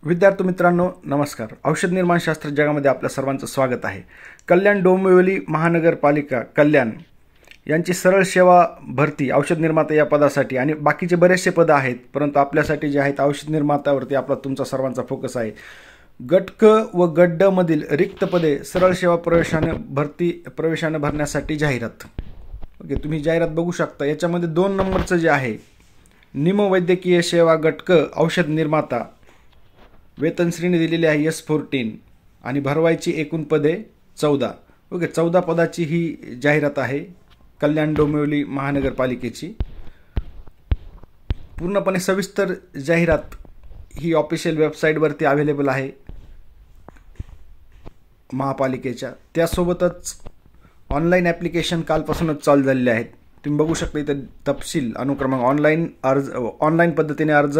विद्यार्थी मित्रांनो नमस्कार. औषध निर्माण शास्त्र जगामध्ये आपल्या सर्वांचं स्वागत आहे. कल्याण डोंबिवली महानगरपालिका कल्याण यांची सरळ सेवा भरती औषध निर्माता या पदासाठी आणि बाकीचे बरेचसे पद आहेत, परंतु आपल्यासाठी जे आहेत औषध निर्मातावरती आपला तुमचा सर्वांचा फोकस आहे. गट क व गट ड मधील रिक्त पदे सरळ सेवा प्रवेशाने भरण्यासाठी जाहिरात. ओके, तुम्ही जाहिरात बघू शकता. याच्यामध्ये 2 नंबरचं जे आहे निम वैद्यकीय सेवा गट क औषध निर्माता, वेतन श्रेणी दिलेली आहे S14 आणि भरवायची एकूण पदे 14. ओके, 14 पदाची ही जाहिरात आहे कल्याण डोंबिवली महानगरपालिकेची. पूर्णपणे सविस्तर जाहिरात ही ऑफिशियल वेबसाईटवरती अवेलेबल आहे महापालिकेच्या. त्यासोबतच ऑनलाईन ॲप्लिकेशन कालपासूनच चालू झालेले आहेत. तुम्ही बघू शकता इथं तपशील अनुक्रमांक ऑनलाईन पद्धतीने अर्ज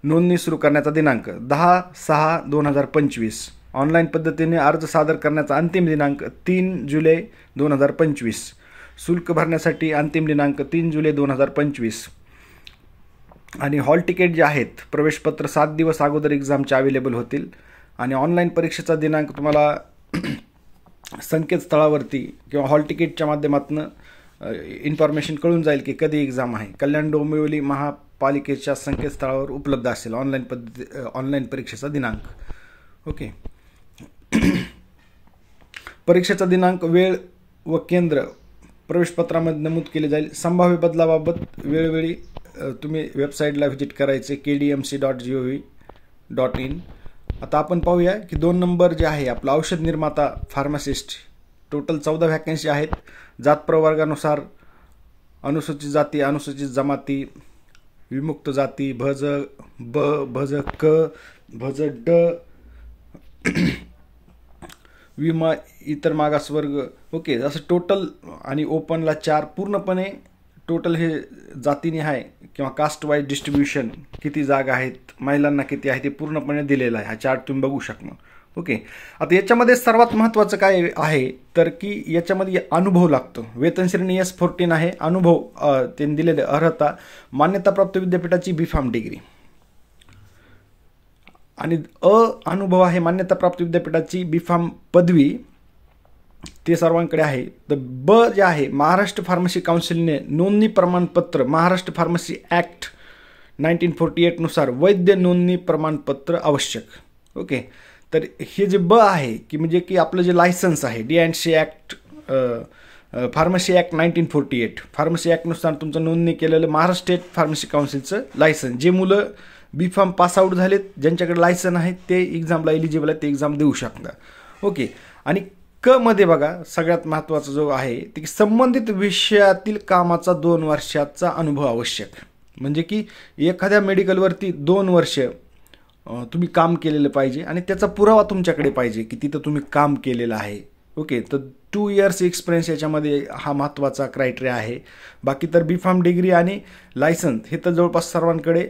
नोंदणी सुरू करण्याचा दिनांक 10/6/2025. ऑनलाईन पद्धतीने अर्ज सादर करण्याचा अंतिम दिनांक 3 जुलै 2025. शुल्क भरण्यासाठी अंतिम दिनांक 3 जुलै 2025. आणि हॉल तिकीट जे आहेत प्रवेशपत्र 7 दिवस अगोदर एक्झामचे अवेलेबल होतील. आणि ऑनलाईन परीक्षेचा दिनांक तुम्हाला संकेतस्थळावरती किंवा हॉल तिकीटच्या माध्यमातून इन्फॉर्मेशन कळून जाईल की कधी एक्झाम आहे. कल्याण डोंबिवली महापालिकेच्या संकेतस्थळावर उपलब्ध असेल ऑनलाईन परीक्षेचा दिनांक. ओके, परीक्षेचा दिनांक, वेळ व केंद्र प्रवेशपत्रामध्ये नमूद केले जाईल. संभाव्य बदलाबाबत वेळोवेळी तुम्ही वेबसाईटला व्हिजिट करायचे kdmc.gov.in. आता आपण पाहूया की 2 नंबर जे आहे आपला औषध निर्माता फार्मासिस्ट. टोटल 14 व्हॅकन्सी आहेत. जात प्रवर्गानुसार अनुसूचित जाती, अनुसूचित जमाती, विमुक्त जाती, भज ब, भज क, भज ड, विमा इतर मागासवर्ग. ओके, असं टोटल आणि ओपनला 4. पूर्णपणे टोटल हे जातीने आहे किंवा कास्ट वाईज डिस्ट्रीब्युशन किती जागा आहेत, महिलांना किती आहे ते पूर्णपणे दिलेलं आहे. हा चार्ट तुम्ही बघू शकता. ओके, आता याच्यामध्ये सर्वात महत्त्वाचं काय आहे तर की याच्यामध्ये अनुभव लागतो. वेतन श्रेणी S14 आहे. अनुभव त्यांनी दिलेले अर्हता मान्यताप्राप्त विद्यापीठाची B.Pharm डिग्री आणि अनुभव आहे मान्यताप्राप्त विद्यापीठाची B.Pharm पदवी. ते सर्वांकडे आहे. तर ब जे आहे महाराष्ट्र फार्मसी काउन्सिलने नोंदणी प्रमाणपत्र महाराष्ट्र फार्मसी ॲक्ट 1948 नुसार वैद्य नोंदणी प्रमाणपत्र आवश्यक. ओके, तर हे जे ब आहे की म्हणजे की आपलं जे लायसन्स आहे D&C act pharmacy act 1948 pharmacy ॲक्टनुसार तुमचं नोंदणी केलेलं महाराष्ट्र स्टेट फार्मसी काउन्सिलचं लायसन्स. जे मुलं B.Pharm पासआउट झालेत ज्यांच्याकडे लायसन आहे ते एक्झामला एलिजिबल आहे, ते एक्झाम देऊ शकता. ओके, आणि क मध्ये बघा सगळ्यात महत्त्वाचा जो आहे ते की संबंधित विषयातील कामाचा 2 वर्षाचा अनुभव आवश्यक. म्हणजे की एखाद्या मेडिकलवरती 2 वर्ष तुम्ही काम केलेलं पाहिजे आणि त्याचा पुरावा तुमच्याकडे पाहिजे की तिथं तुम्ही काम केलेलं आहे. ओके, तर 2 इयर्स एक्सपिरियन्स याच्यामध्ये हा महत्त्वाचा क्रायटेरिया आहे. बाकी तर B.Pharm डिग्री आणि लायसन्स हे तर जवळपास सर्वांकडे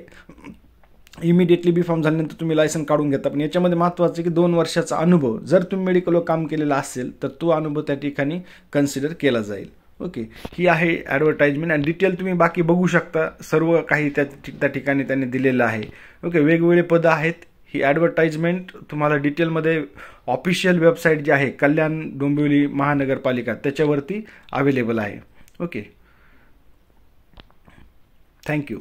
इमिडिएटली B.Pharm झाल्यानंतर तुम्ही लायसन काढून घेता. पण याच्यामध्ये महत्त्वाचं की 2 वर्षाचा अनुभव जर तुम्ही मेडिकलवर काम केलेला असेल तर तो अनुभव त्या ठिकाणी कन्सिडर केला जाईल. ओके, ही आहे ॲडव्हर्टाइजमेंट आणि डिटेल तुम्ही बाकी बघू शकता. सर्व काही त्या ठिकाणी त्यांनी दिलेलं आहे. ओके, वेगवेगळे पदं आहेत. ही ॲडव्हर्टाइजमेंट तुम्हाला डिटेलमध्ये ऑफिशियल वेबसाईट जी आहे कल्याण डोंबिवली महानगरपालिका त्याच्यावरती अवेलेबल आहे. Okay, thank you.